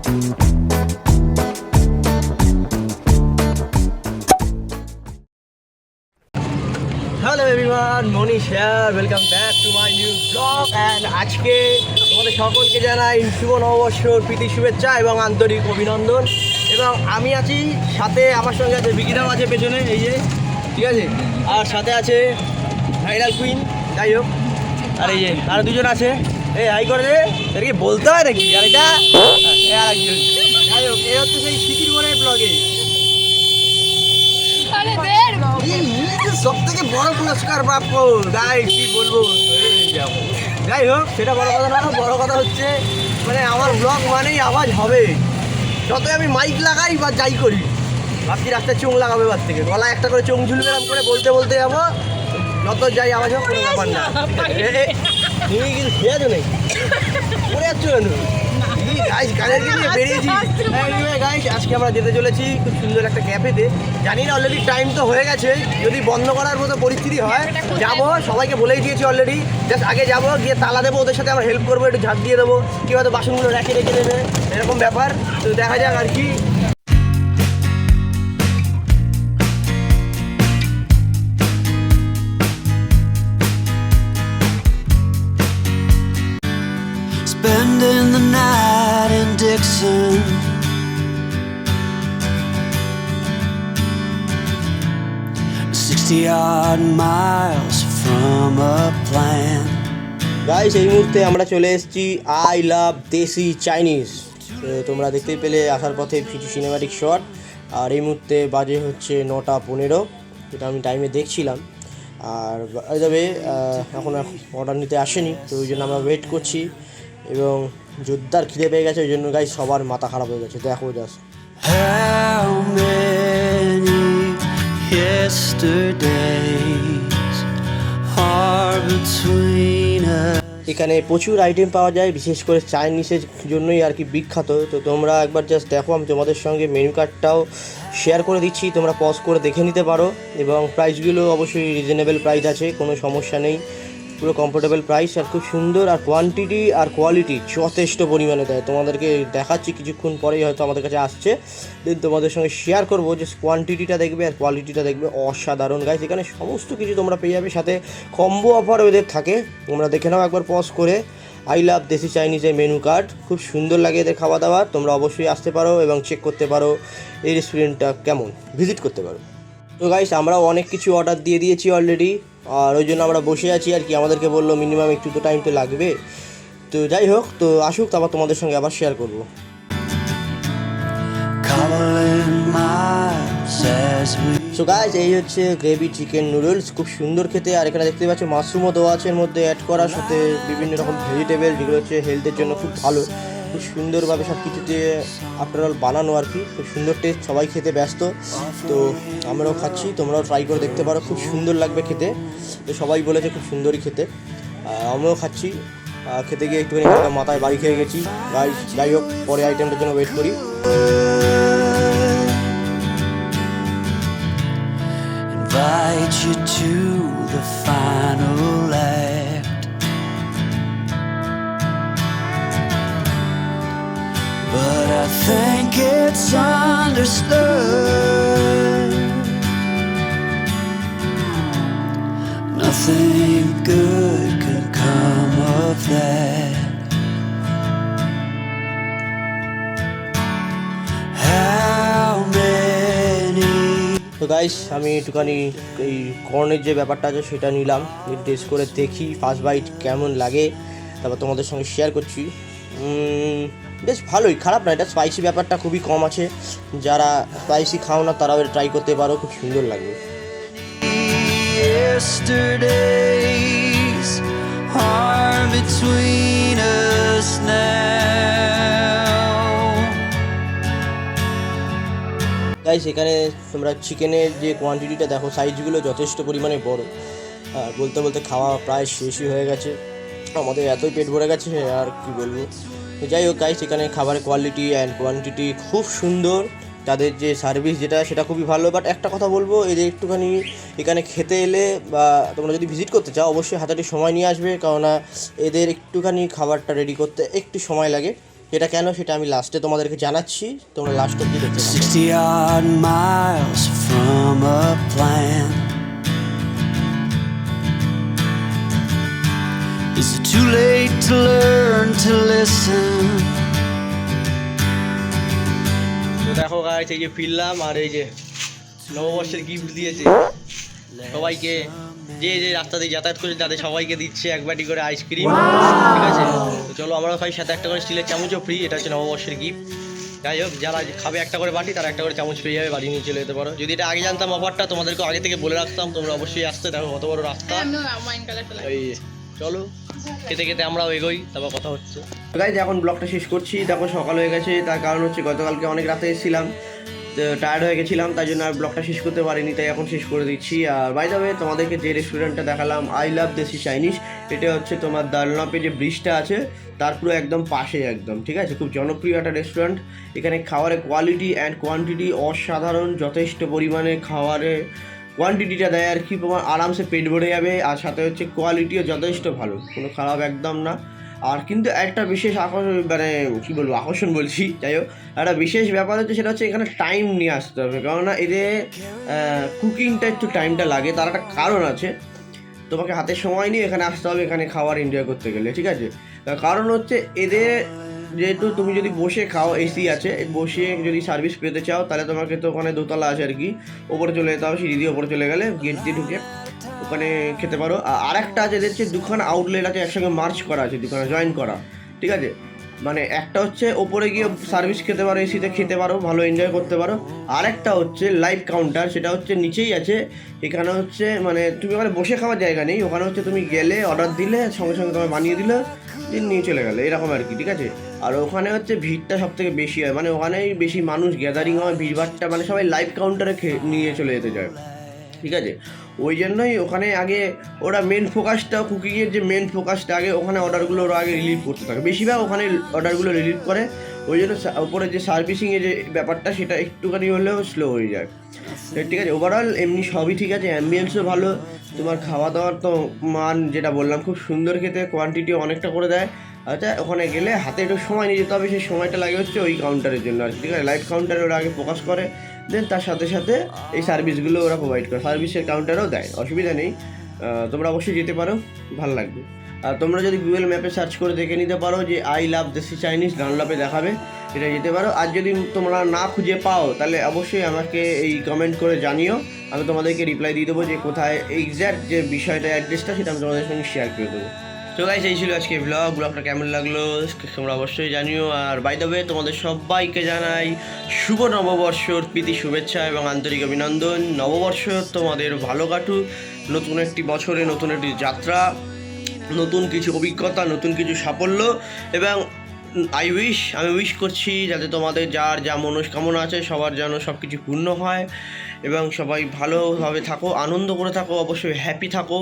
Hello everyone, Manish here, welcome back to my new blog. And আজকে তোমাদের সকলকে জানাই শুভ নববর্ষর প্রীতি শুভেচ্ছা এবং আন্তরিক অভিনন্দন। এবং আমি আছি, সাথে আমার সঙ্গে আছে বিকিরাও আছে পেছনে, এই যে, ঠিক আছে। আর সাথে আছে ভাইরাল কুইন, যাই হোক। আর এই যে আর দুজন আছে, এই হাই করে দে, এটাকে বলতে হয় নাকি? আর এটা আরেকজন, যাই হোক, এই হচ্ছে সেই স্মৃতির মনের ব্লগে সব থেকে বড় পুরস্কার প্রাপ্য। গাই কি বলবো, যাই হোক, সেটা বড় কথা না। বড় কথা হচ্ছে মানে আমার ব্লগ মানেই আওয়াজ হবে, যতই আমি মাইক লাগাই বা যাই করি। ভাবছি রাস্তায় চোং লাগাবে, এবার থেকে গলায় একটা করে চোং ঝুলবে, এরকম করে বলতে বলতে যাবো, যত যাই আওয়াজ হোক কোনো ব্যাপার না। তুমি কিন্তু খেয়েছো নাকি, পড়ে যাচ্ছ কেন? বেরিয়েছি গাইস, আজকে আমরা যেতে চলেছি খুব সুন্দর একটা ক্যাফেতে। জানি না, অলরেডি টাইম তো হয়ে গেছে, যদি বন্ধ করার মতো পরিস্থিতি হয় যাবো। সবাইকে বলেই দিয়েছি অলরেডি, জাস্ট আগে যাবো, গিয়ে তালা দেবো, ওদের সাথে আমরা হেল্প করবো, একটু ঝাঁপ দিয়ে দেবো, কেউ হয়তো বাসনগুলো রেখে রেখে দেবে, এরকম ব্যাপার। তো দেখা যাক আর কি। Spending the night in Dixon, 60-odd miles from a plan. Guys, এই মুহূর্তে আমরা চলে এসেছি আই লাভ দেশি চাইনিজ। তোমরা দেখতেই পেলে আসার পথে কিছু সিনেম্যাটিক শট। আর এই মুহূর্তে বাজে হচ্ছে 9:15, যেটা আমি টাইমে দেখছিলাম। আর যাবে এখন অর্ডার নিতে আসেনি, তো ওই জন্য আমরা ওয়েট করছি। এবং জোরদার খিদে পেয়ে গেছে, ওই জন্য গাইস সবার মাথা খারাপ হয়ে গেছে। দেখো just How many yesterdays are between us? এখানে প্রচুর আইটেম পাওয়া যায়, বিশেষ করে চাইনিজের জন্যই আর কি বিখ্যাত। তো তোমরা একবার জাস্ট দেখো, আমি তোমাদের সঙ্গে মেনু কার্ডটাও শেয়ার করে দিচ্ছি, তোমরা পজ করে দেখে নিতে পারো। এবং প্রাইসগুলো অবশ্যই রিজনেবল প্রাইস আছে, কোনো সমস্যা নেই, পুরো কমফোর্টেবল প্রাইস। আর খুব সুন্দর, আর কোয়ান্টিটি আর কোয়ালিটি যথেষ্ট পরিমাণে দেয়। তোমাদেরকে দেখাচ্ছি কিছুক্ষণ পরেই, হয়তো আমাদের কাছে আসছে, দেন তোমাদের সঙ্গে শেয়ার করবো যে কোয়ান্টিটিটা দেখবে আর কোয়ালিটিটা দেখবে, অসাধারণ গাইস। এখানে সমস্ত কিছু তোমরা পেয়ে যাবে, সাথে কম্বো অফার ওদের থাকে। তোমরা দেখে নাও একবার পজ করে আই লাভ দেশি চাইনিজের মেনু কার্ড, খুব সুন্দর লাগে এদের খাওয়া দাওয়া। তোমরা অবশ্যই আসতে পারো এবং চেক করতে পারো এই রেস্টুরেন্টটা কেমন, ভিজিট করতে পারো। তো গাইস, আমরাও অনেক কিছু অর্ডার দিয়ে দিয়েছি অলরেডি, আর ওই জন্য আমরা বসে আছি আর কি। আমাদেরকে বললো মিনিমাম একটু তো টাইম তো লাগবে। তো যাই হোক, তো আসুক, তারপর তোমাদের সঙ্গে আবার শেয়ার করবো। সো গাইস, এই হচ্ছে গ্রেভি চিকেন নুডলস, খুব সুন্দর খেতে। আর এখানে দেখতে পাচ্ছ মাশরুমও দেওয়া আছে এর মধ্যে অ্যাড করার সাথে, বিভিন্ন রকম ভেজিটেবল, যেগুলো হচ্ছে হেলথের জন্য খুব ভালো। খুব সুন্দরভাবে সব কিছু দিয়ে আফটার অল বানানো আর কি, খুব সুন্দর টেস্ট, সবাই খেতে ব্যস্ত। তো আমরাও খাচ্ছি, তোমরাও ট্রাই করে দেখতে পারো, খুব সুন্দর লাগবে খেতে। তো সবাই বলেছে খুব সুন্দরই খেতে, আমিও খাচ্ছি। খেতে গিয়ে একটুখানি মাথায় বাড়ি খেয়ে গেছি। যাই হোক, পরে আইটেমটার জন্য ওয়েট করি। Invite you to the final act, but I think it's understood nothing good can come of that. তো গাইস, আমি একটুখানি এই কর্নের যে ব্যাপারটা আছে সেটা নিলাম, টেস্ট করে দেখি ফার্স্ট বাইট কেমন লাগে, তারপর তোমাদের সঙ্গে শেয়ার করছি। বেশ ভালোই, খারাপ না। এটা স্পাইসি ব্যাপারটা খুবই কম আছে, যারা স্পাইসি খাও না তারাও এটা ট্রাই করতে পারো, খুব সুন্দর লাগবে। Yesterdays are between us now. Guys, এখানে তোমরা চিকেনের যে কোয়ান্টিটিটা দেখো, সাইজগুলো যথেষ্ট পরিমাণে বড়। আর বলতে বলতে খাওয়া প্রায় শেষই হয়ে গেছে, আমাদের এতই পেট ভরে গেছে আর কি বলবো। যাই হোক গাইস, এখানে খাবারের কোয়ালিটি অ্যান্ড কোয়ান্টিটি খুব সুন্দর, তাদের যে সার্ভিস যেটা সেটা খুবই ভালো। বাট একটা কথা বলবো, এদের একটুখানি এখানে খেতে এলে বা তোমরা যদি ভিজিট করতে চাও, অবশ্যই হাতে সময় নিয়ে আসবে, কেননা এদের একটুখানি খাবারটা রেডি করতে একটু সময় লাগে। এটা কেন সেটা আমি লাস্টে তোমাদেরকে জানাচ্ছি, তোমরা লাস্ট অব্দি দেখতে থাকো। 60 odd miles from a plan. Is it too late to learn to listen? তো দেখো গাইস, এই যে ফিরলাম আর এই যে নববর্ষের গিফট দিয়েছে সবাইকে, যে যে রাস্তা দিয়ে যাতায়াত করছে তাদের সবাইকে দিচ্ছে এক বাটি করে আইসক্রিম, ঠিক আছে। তো চলো আমরাও খাই, সাথে একটা করে স্টিলের চামচও ফ্রি, এটা হচ্ছে নববর্ষের গিফট। যাই হোক, যারা খাবে একটা করে বাটি তারা একটা করে চামচ পেয়ে যাবে, বাড়ি নিয়ে চলে যেতে পারো। যদি এটা আগে জানতাম অফারটা, তোমাদেরকে আগে থেকে বলে রাখতাম, তোমরা অবশ্যই আসতে। দেখো কত বড় রাস্তা। এই চলো খেতে খেতে আমরাও এগোই, তারপর কথা হচ্ছে। গাইজ এখন ব্লগটা শেষ করছি। দেখো সকাল হয়ে গেছে, তার কারণ হচ্ছে গতকালকে অনেক রাতে এসেছিলাম, টায়ার্ড হয়ে গেছিলাম, তাই জন্য আর ব্লগটা শেষ করতে পারিনি, তাই এখন শেষ করে দিচ্ছি। আর বাই দ্য ওয়ে, তোমাদেরকে যে রেস্টুরেন্টটা দেখালাম আই লাভ দেশি চাইনিজ, এটা হচ্ছে তোমার দালনাপে যে ব্রিজটা আছে তার পুরো একদম পাশে একদম, ঠিক আছে। খুব জনপ্রিয় একটা রেস্টুরেন্ট। এখানে খাবারের কোয়ালিটি অ্যান্ড কোয়ান্টিটি অসাধারণ, যথেষ্ট পরিমাণে খাবারে কোয়ান্টিটিটা দেয় আর কি, তোমার আরামসে পেট ভরে যাবে। আর সাথে হচ্ছে কোয়ালিটিও যথেষ্ট ভালো, কোনো খারাপ একদম না। আর কিন্তু একটা বিশেষ আকর্ষণ, মানে কী বলবো, আকর্ষণ বলছি, যাই হোক, একটা বিশেষ ব্যাপার হচ্ছে সেটা হচ্ছে এখানে টাইম নিয়ে আসতে হবে, কেননা এদের কুকিংটা একটু টাইমটা লাগে, তার একটা কারণ আছে। তোমাকে হাতে সময় নিয়ে এখানে আসতে হবে, এখানে খাবার এনজয় করতে গেলে, ঠিক আছে। তার কারণ হচ্ছে এদের, যেহেতু তুমি যদি বসে খাও, এসি আছে, বসে যদি সার্ভিস পেতে চাও তাহলে তোমাকে তো ওখানে দোতলা আছে আর কি, ওপরে চলে যেতে হবে, সিঁড়ি দিয়ে ওপরে চলে গেলে গেট দিয়ে ঢুকে ওখানে খেতে পারো। আর একটা আছে, দেখছি দুখানা আউটলেট আছে একসঙ্গে মার্চ করা আছে, দুখানা জয়েন করা, ঠিক আছে। মানে একটা হচ্ছে ওপরে গিয়ে সার্ভিস খেতে পারো, এসিতে খেতে পারো, ভালো এনজয় করতে পারো। আরেকটা হচ্ছে লাইভ কাউন্টার, সেটা হচ্ছে নিচেই আছে। এখানে হচ্ছে মানে তুমি ওখানে বসে খাওয়ার জায়গা নেই, ওখানে হচ্ছে তুমি গেলে অর্ডার দিলে সঙ্গে সঙ্গে তোমার বানিয়ে দিলে, দিন নিয়ে চলে গেলে, এরকম আর কি, ঠিক আছে। আর ওখানে হচ্ছে ভিড়টা সব থেকে বেশি হয়, মানে ওখানেই বেশি মানুষ গ্যাদারিং হয়, ভিড়ভাড়টা, মানে সবাই লাইভ কাউন্টারে নিয়ে চলে যেতে চায়, ঠিক আছে। ওই জন্যই ওখানে আগে ওরা মেন ফোকাসটা, কুকিংয়ের যে মেন ফোকাসটা আগে ওখানে অর্ডারগুলো ওরা আগে রিলিভ করতে থাকে, বেশিরভাগ ওখানে অর্ডারগুলো রিলিভ করে। ওই জন্য ওপরে যে সার্ভিসিংয়ের যে ব্যাপারটা সেটা একটুখানি হলেও স্লো হয়ে যায়, ঠিক আছে। ওভারঅল এমনি সবই ঠিক আছে, অ্যাম্বিয়েন্সও ভালো, তোমার খাওয়া দাওয়ার তো মান যেটা বললাম খুব সুন্দর খেতে, কোয়ান্টিটিও অনেকটা করে দেয়। আচ্ছা, ওখানে গেলে হাতে একটু সময় নিয়ে যেতে হবে, সেই সময়টা লাগে হচ্ছে ওই কাউন্টারের জন্য আর কি, ঠিক আছে। লাইভ কাউন্টারে ওরা আগে ফোকাস করে, দেন তার সাথে সাথে এই সার্ভিসগুলো ওরা প্রোভাইড করে, সার্ভিসের কাউন্টারও দেয়, অসুবিধা নেই। তোমরা অবশ্যই যেতে পারো, ভালো লাগবে। আর তোমরা যদি গুগল ম্যাপে সার্চ করে দেখে নিতে পারো যে আই লাভ দেশি চাইনিজ, ডানলপে দেখাবে, এটা যেতে পারো। আর যদি তোমরা না খুঁজে পাও তাহলে অবশ্যই আমাকে এই কমেন্ট করে জানিও, আমি তোমাদেরকে রিপ্লাই দিয়ে দেবো যে কোথায় এক্স্যাক্ট যে বিষয়টা, অ্যাড্রেসটা, সেটা আমি তোমাদের সঙ্গে শেয়ার করে দেবো। তো গাইস, এই ছিল আজকে ব্লগটা কেমন লাগলো তোমরা অবশ্যই জানিও। আর বাই দ্য ওয়ে, তোমাদের সবাইকে জানাই শুভ নববর্ষর প্রীতি শুভেচ্ছা এবং আন্তরিক অভিনন্দন। নববর্ষ তোমাদের ভালো কাটুক, নতুন একটি বছরে নতুন একটি যাত্রা, নতুন কিছু অভিজ্ঞতা, নতুন কিছু সাফল্য, এবং আমি উইশ করছি যাতে তোমাদের যার যা মনস্কামনা আছে সবার যেন সব কিছু পূর্ণ হয়, এবং সবাই ভালোভাবে থাকো, আনন্দ করে থাকো, অবশ্যই হ্যাপি থাকো।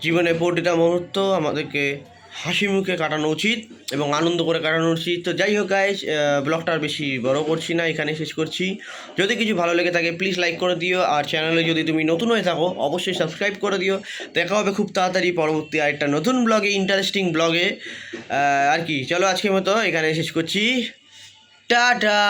জীবনে প্রতিটা মুহূর্ত আমাদেরকে হাসি মুখে কাটানো উচিত এবং আনন্দ করে কাটানো উচিত। তো যাই হোক গাইস, ব্লগটা আর বেশি বড় করছি না, এখানে শেষ করছি। যদি কিছু ভালো লেগে থাকে প্লিজ লাইক করে দিও, আর চ্যানেলে যদি তুমি নতুন হয়ে থাকো অবশ্যই সাবস্ক্রাইব করে দিও। দেখা হবে খুব তাড়াতাড়ি পরবর্তী আরেকটা নতুন ব্লগে, ইন্টারেস্টিং ব্লগে আর কি। চলো আজকের মতো এখানে শেষ করছি, টাটা।